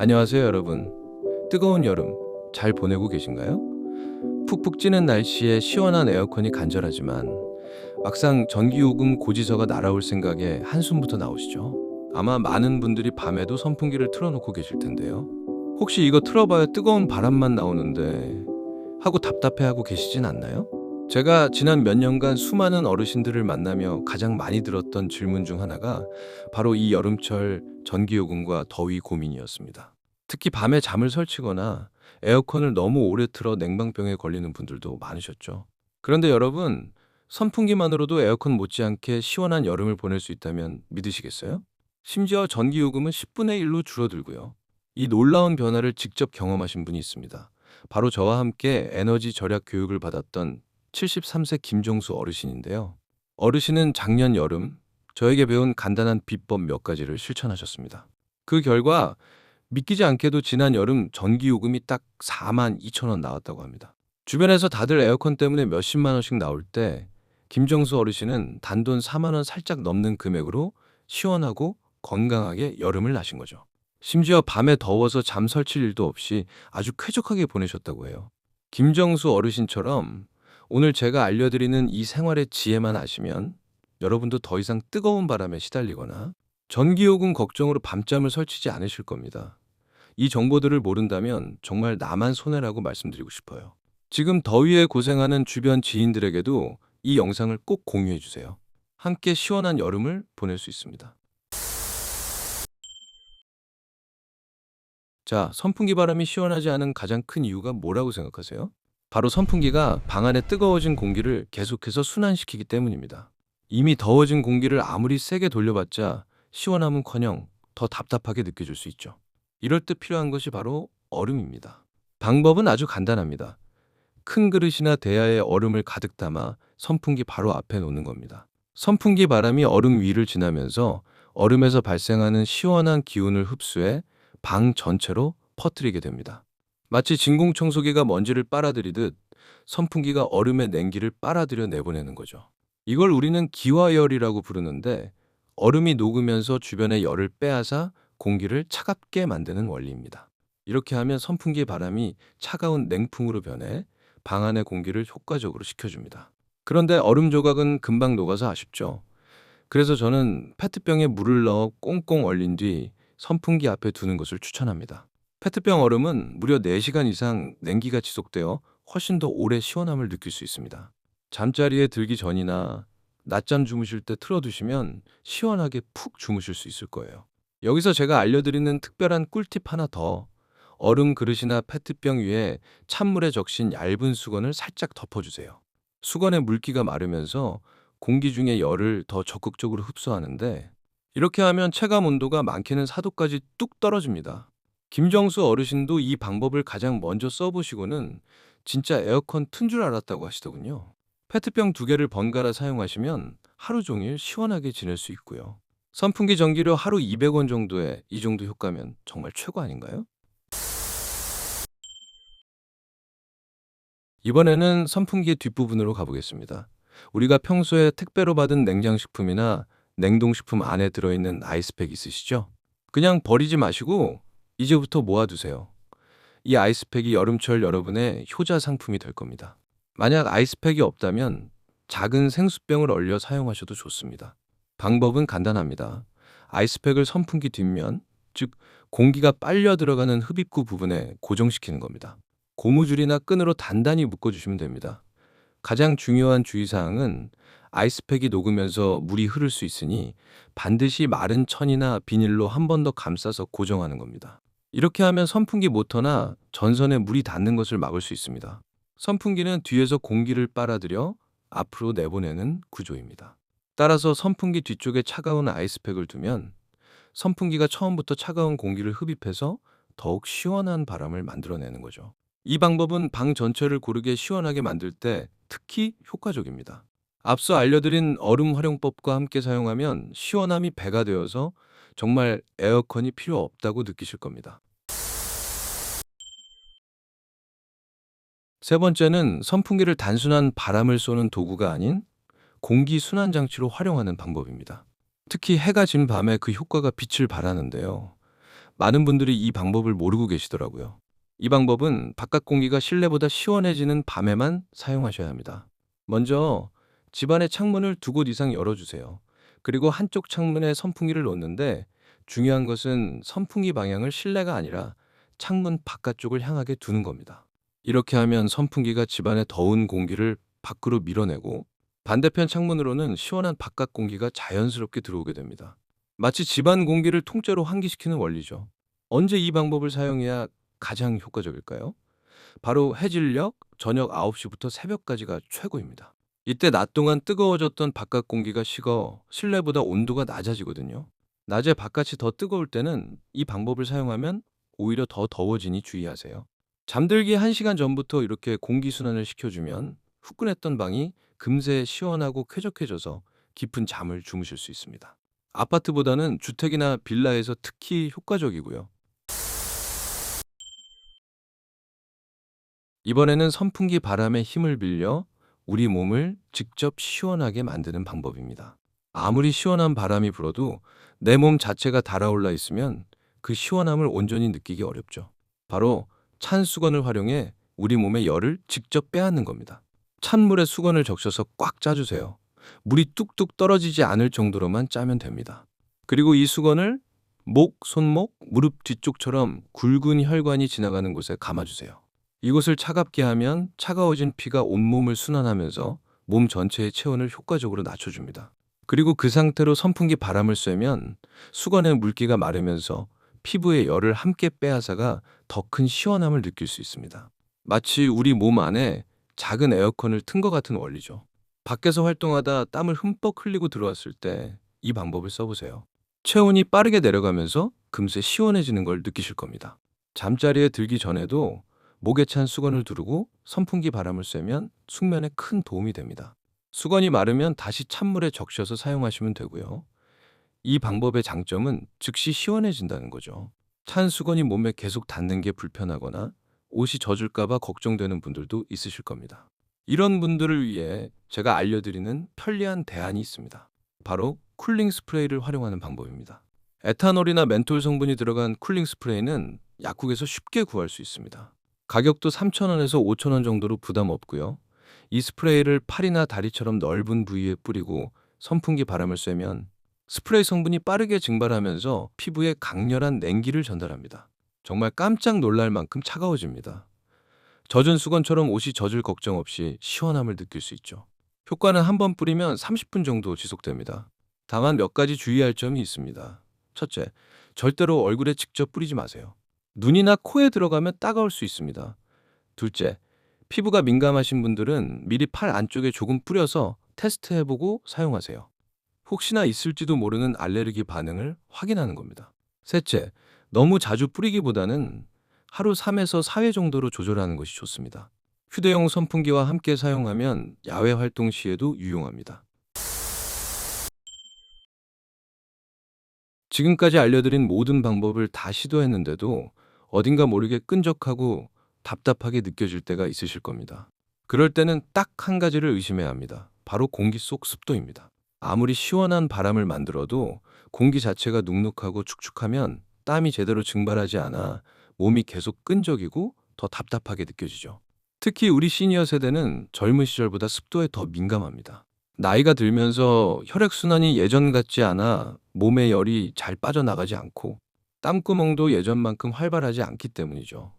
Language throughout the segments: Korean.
안녕하세요, 여러분. 뜨거운 여름 잘 보내고 계신가요? 푹푹 찌는 날씨에 시원한 에어컨이 간절하지만 막상 전기요금 고지서가 날아올 생각에 한숨부터 나오시죠? 아마 많은 분들이 밤에도 선풍기를 틀어놓고 계실 텐데요. 혹시 이거 틀어봐야 뜨거운 바람만 나오는데 하고 답답해하고 계시진 않나요? 제가 지난 몇 년간 수많은 어르신들을 만나며 가장 많이 들었던 질문 중 하나가 바로 이 여름철 전기요금과 더위 고민이었습니다. 특히 밤에 잠을 설치거나 에어컨을 너무 오래 틀어 냉방병에 걸리는 분들도 많으셨죠. 그런데 여러분, 선풍기만으로도 에어컨 못지않게 시원한 여름을 보낼 수 있다면 믿으시겠어요? 심지어 전기요금은 10분의 1로 줄어들고요. 이 놀라운 변화를 직접 경험하신 분이 있습니다. 바로 저와 함께 에너지 절약 교육을 받았던 73세 김종수 어르신인데요. 어르신은 작년 여름 저에게 배운 간단한 비법 몇 가지를 실천하셨습니다. 그 결과 믿기지 않게도 지난 여름 전기요금이 딱 4만 2천 원 나왔다고 합니다. 주변에서 다들 에어컨 때문에 몇십만 원씩 나올 때 김정수 어르신은 단돈 4만 원 살짝 넘는 금액으로 시원하고 건강하게 여름을 나신 거죠. 심지어 밤에 더워서 잠 설칠 일도 없이 아주 쾌적하게 보내셨다고 해요. 김정수 어르신처럼 오늘 제가 알려드리는 이 생활의 지혜만 아시면 여러분도 더 이상 뜨거운 바람에 시달리거나 전기요금 걱정으로 밤잠을 설치지 않으실 겁니다. 이 정보들을 모른다면 정말 나만 손해라고 말씀드리고 싶어요. 지금 더위에 고생하는 주변 지인들에게도 이 영상을 꼭 공유해 주세요. 함께 시원한 여름을 보낼 수 있습니다. 자, 선풍기 바람이 시원하지 않은 가장 큰 이유가 뭐라고 생각하세요? 바로 선풍기가 방 안에 뜨거워진 공기를 계속해서 순환시키기 때문입니다. 이미 더워진 공기를 아무리 세게 돌려봤자 시원함은커녕 더 답답하게 느껴질 수 있죠. 이럴 때 필요한 것이 바로 얼음입니다. 방법은 아주 간단합니다. 큰 그릇이나 대야에 얼음을 가득 담아 선풍기 바로 앞에 놓는 겁니다. 선풍기 바람이 얼음 위를 지나면서 얼음에서 발생하는 시원한 기운을 흡수해 방 전체로 퍼뜨리게 됩니다. 마치 진공청소기가 먼지를 빨아들이듯 선풍기가 얼음의 냉기를 빨아들여 내보내는 거죠. 이걸 우리는 기화열이라고 부르는데 얼음이 녹으면서 주변의 열을 빼앗아 공기를 차갑게 만드는 원리입니다. 이렇게 하면 선풍기 바람이 차가운 냉풍으로 변해 방 안의 공기를 효과적으로 식혀줍니다. 그런데 얼음 조각은 금방 녹아서 아쉽죠. 그래서 저는 페트병에 물을 넣어 꽁꽁 얼린 뒤 선풍기 앞에 두는 것을 추천합니다. 페트병 얼음은 무려 4시간 이상 냉기가 지속되어 훨씬 더 오래 시원함을 느낄 수 있습니다. 잠자리에 들기 전이나 낮잠 주무실 때 틀어두시면 시원하게 푹 주무실 수 있을 거예요. 여기서 제가 알려드리는 특별한 꿀팁 하나 더. 얼음 그릇이나 페트병 위에 찬물에 적신 얇은 수건을 살짝 덮어주세요. 수건의 물기가 마르면서 공기 중의 열을 더 적극적으로 흡수하는데 이렇게 하면 체감 온도가 많게는 4도까지 뚝 떨어집니다. 김정수 어르신도 이 방법을 가장 먼저 써보시고는 진짜 에어컨 튼 줄 알았다고 하시더군요. 페트병 2개를 번갈아 사용하시면 하루 종일 시원하게 지낼 수 있고요. 선풍기 전기료 하루 200원 정도에 이 정도 효과면 정말 최고 아닌가요? 이번에는 선풍기 뒷부분으로 가보겠습니다. 우리가 평소에 택배로 받은 냉장식품이나 냉동식품 안에 들어있는 아이스팩 있으시죠? 그냥 버리지 마시고 이제부터 모아두세요. 이 아이스팩이 여름철 여러분의 효자 상품이 될 겁니다. 만약 아이스팩이 없다면 작은 생수병을 얼려 사용하셔도 좋습니다. 방법은 간단합니다. 아이스팩을 선풍기 뒷면, 즉 공기가 빨려 들어가는 흡입구 부분에 고정시키는 겁니다. 고무줄이나 끈으로 단단히 묶어주시면 됩니다. 가장 중요한 주의사항은 아이스팩이 녹으면서 물이 흐를 수 있으니 반드시 마른 천이나 비닐로 한 번 더 감싸서 고정하는 겁니다. 이렇게 하면 선풍기 모터나 전선에 물이 닿는 것을 막을 수 있습니다. 선풍기는 뒤에서 공기를 빨아들여 앞으로 내보내는 구조입니다. 따라서 선풍기 뒤쪽에 차가운 아이스팩을 두면 선풍기가 처음부터 차가운 공기를 흡입해서 더욱 시원한 바람을 만들어내는 거죠. 이 방법은 방 전체를 고르게 시원하게 만들 때 특히 효과적입니다. 앞서 알려드린 얼음 활용법과 함께 사용하면 시원함이 배가 되어서 정말 에어컨이 필요 없다고 느끼실 겁니다. 세 번째는 선풍기를 단순한 바람을 쏘는 도구가 아닌 공기 순환 장치로 활용하는 방법입니다. 특히 해가 진 밤에 그 효과가 빛을 발하는데요. 많은 분들이 이 방법을 모르고 계시더라고요. 이 방법은 바깥 공기가 실내보다 시원해지는 밤에만 사용하셔야 합니다. 먼저 집안의 창문을 두 곳 이상 열어주세요. 그리고 한쪽 창문에 선풍기를 놓는데 중요한 것은 선풍기 방향을 실내가 아니라 창문 바깥쪽을 향하게 두는 겁니다. 이렇게 하면 선풍기가 집안의 더운 공기를 밖으로 밀어내고 반대편 창문으로는 시원한 바깥 공기가 자연스럽게 들어오게 됩니다. 마치 집안 공기를 통째로 환기시키는 원리죠. 언제 이 방법을 사용해야 가장 효과적일까요? 바로 해질녘 저녁 9시부터 새벽까지가 최고입니다. 이때 낮 동안 뜨거워졌던 바깥 공기가 식어 실내보다 온도가 낮아지거든요. 낮에 바깥이 더 뜨거울 때는 이 방법을 사용하면 오히려 더 더워지니 주의하세요. 잠들기 1시간 전부터 이렇게 공기순환을 시켜주면 후끈했던 방이 금세 시원하고 쾌적해져서 깊은 잠을 주무실 수 있습니다. 아파트보다는 주택이나 빌라에서 특히 효과적이고요. 이번에는 선풍기 바람의 힘을 빌려 우리 몸을 직접 시원하게 만드는 방법입니다. 아무리 시원한 바람이 불어도 내 몸 자체가 달아올라 있으면 그 시원함을 온전히 느끼기 어렵죠. 바로 찬 수건을 활용해 우리 몸의 열을 직접 빼앗는 겁니다. 찬물에 수건을 적셔서 꽉 짜주세요. 물이 뚝뚝 떨어지지 않을 정도로만 짜면 됩니다. 그리고 이 수건을 목, 손목, 무릎 뒤쪽처럼 굵은 혈관이 지나가는 곳에 감아주세요. 이곳을 차갑게 하면 차가워진 피가 온몸을 순환하면서 몸 전체의 체온을 효과적으로 낮춰줍니다. 그리고 그 상태로 선풍기 바람을 쐬면 수건의 물기가 마르면서 피부의 열을 함께 빼앗아가 더 큰 시원함을 느낄 수 있습니다. 마치 우리 몸 안에 작은 에어컨을 튼 것 같은 원리죠. 밖에서 활동하다 땀을 흠뻑 흘리고 들어왔을 때 이 방법을 써보세요. 체온이 빠르게 내려가면서 금세 시원해지는 걸 느끼실 겁니다. 잠자리에 들기 전에도 목에 찬 수건을 두르고 선풍기 바람을 쐬면 숙면에 큰 도움이 됩니다. 수건이 마르면 다시 찬물에 적셔서 사용하시면 되고요. 이 방법의 장점은 즉시 시원해진다는 거죠. 찬 수건이 몸에 계속 닿는 게 불편하거나 옷이 젖을까봐 걱정되는 분들도 있으실 겁니다. 이런 분들을 위해 제가 알려드리는 편리한 대안이 있습니다. 바로 쿨링 스프레이를 활용하는 방법입니다. 에탄올이나 멘톨 성분이 들어간 쿨링 스프레이는 약국에서 쉽게 구할 수 있습니다. 가격도 3,000원에서 5,000원 정도로 부담 없고요. 이 스프레이를 팔이나 다리처럼 넓은 부위에 뿌리고 선풍기 바람을 쐬면 스프레이 성분이 빠르게 증발하면서 피부에 강렬한 냉기를 전달합니다. 정말 깜짝 놀랄 만큼 차가워집니다. 젖은 수건처럼 옷이 젖을 걱정 없이 시원함을 느낄 수 있죠. 효과는 한 번 뿌리면 30분 정도 지속됩니다. 다만 몇 가지 주의할 점이 있습니다. 첫째, 절대로 얼굴에 직접 뿌리지 마세요. 눈이나 코에 들어가면 따가울 수 있습니다. 둘째, 피부가 민감하신 분들은 미리 팔 안쪽에 조금 뿌려서 테스트해보고 사용하세요. 혹시나 있을지도 모르는 알레르기 반응을 확인하는 겁니다. 셋째, 너무 자주 뿌리기보다는 하루 3에서 4회 정도로 조절하는 것이 좋습니다. 휴대용 선풍기와 함께 사용하면 야외 활동 시에도 유용합니다. 지금까지 알려드린 모든 방법을 다 시도했는데도 어딘가 모르게 끈적하고 답답하게 느껴질 때가 있으실 겁니다. 그럴 때는 딱 한 가지를 의심해야 합니다. 바로 공기 속 습도입니다. 아무리 시원한 바람을 만들어도 공기 자체가 눅눅하고 축축하면 땀이 제대로 증발하지 않아 몸이 계속 끈적이고 더 답답하게 느껴지죠. 특히 우리 시니어 세대는 젊은 시절보다 습도에 더 민감합니다. 나이가 들면서 혈액순환이 예전 같지 않아 몸의 열이 잘 빠져나가지 않고 땀구멍도 예전만큼 활발하지 않기 때문이죠.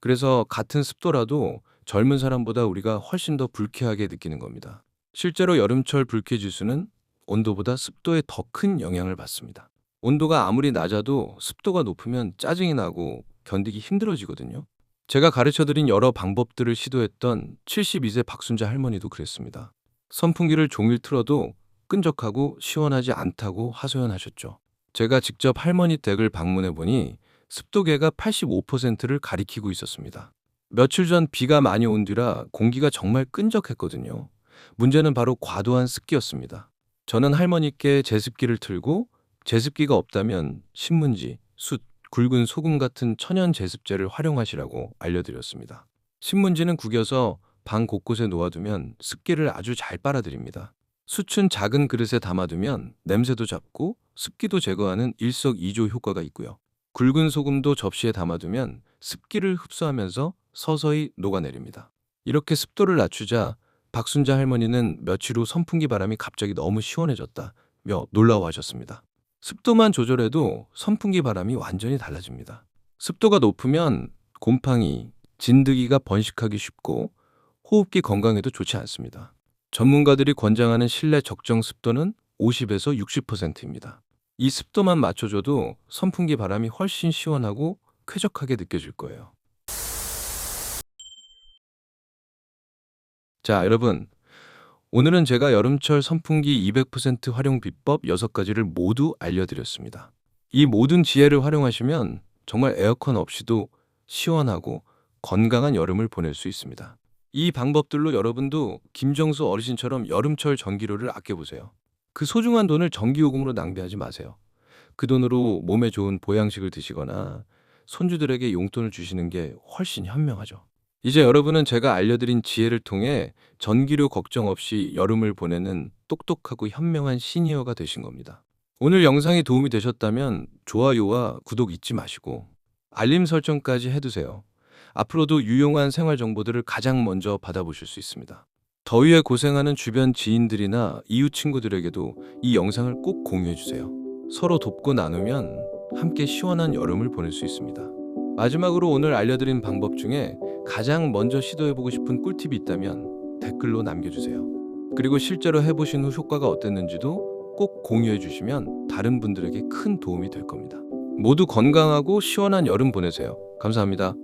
그래서 같은 습도라도 젊은 사람보다 우리가 훨씬 더 불쾌하게 느끼는 겁니다. 실제로 여름철 불쾌지수는 온도보다 습도에 더 큰 영향을 받습니다. 온도가 아무리 낮아도 습도가 높으면 짜증이 나고 견디기 힘들어지거든요. 제가 가르쳐드린 여러 방법들을 시도했던 72세 박순자 할머니도 그랬습니다. 선풍기를 종일 틀어도 끈적하고 시원하지 않다고 하소연하셨죠. 제가 직접 할머니 댁을 방문해 보니 습도계가 85%를 가리키고 있었습니다. 며칠 전 비가 많이 온 뒤라 공기가 정말 끈적했거든요. 문제는 바로 과도한 습기였습니다. 저는 할머니께 제습기를 틀고 제습기가 없다면 신문지, 숯, 굵은 소금 같은 천연 제습제를 활용하시라고 알려드렸습니다. 신문지는 구겨서 방 곳곳에 놓아두면 습기를 아주 잘 빨아들입니다. 숯은 작은 그릇에 담아두면 냄새도 잡고 습기도 제거하는 일석이조 효과가 있고요. 굵은 소금도 접시에 담아두면 습기를 흡수하면서 서서히 녹아내립니다. 이렇게 습도를 낮추자 박순자 할머니는 며칠 후 선풍기 바람이 갑자기 너무 시원해졌다며 놀라워하셨습니다. 습도만 조절해도 선풍기 바람이 완전히 달라집니다. 습도가 높으면 곰팡이, 진드기가 번식하기 쉽고 호흡기 건강에도 좋지 않습니다. 전문가들이 권장하는 실내 적정 습도는 50에서 60%입니다. 이 습도만 맞춰줘도 선풍기 바람이 훨씬 시원하고 쾌적하게 느껴질 거예요. 자, 여러분. 오늘은 제가 여름철 선풍기 200% 활용 비법 6가지를 모두 알려드렸습니다. 이 모든 지혜를 활용하시면 정말 에어컨 없이도 시원하고 건강한 여름을 보낼 수 있습니다. 이 방법들로 여러분도 김정수 어르신처럼 여름철 전기료를 아껴보세요. 그 소중한 돈을 전기요금으로 낭비하지 마세요. 그 돈으로 몸에 좋은 보양식을 드시거나 손주들에게 용돈을 주시는 게 훨씬 현명하죠. 이제 여러분은 제가 알려드린 지혜를 통해 전기료 걱정 없이 여름을 보내는 똑똑하고 현명한 시니어가 되신 겁니다. 오늘 영상이 도움이 되셨다면 좋아요와 구독 잊지 마시고 알림 설정까지 해두세요. 앞으로도 유용한 생활 정보들을 가장 먼저 받아보실 수 있습니다. 더위에 고생하는 주변 지인들이나 이웃 친구들에게도 이 영상을 꼭 공유해주세요. 서로 돕고 나누면 함께 시원한 여름을 보낼 수 있습니다. 마지막으로 오늘 알려드린 방법 중에 가장 먼저 시도해보고 싶은 꿀팁이 있다면 댓글로 남겨주세요. 그리고 실제로 해보신 후 효과가 어땠는지도 꼭 공유해주시면 다른 분들에게 큰 도움이 될 겁니다. 모두 건강하고 시원한 여름 보내세요. 감사합니다.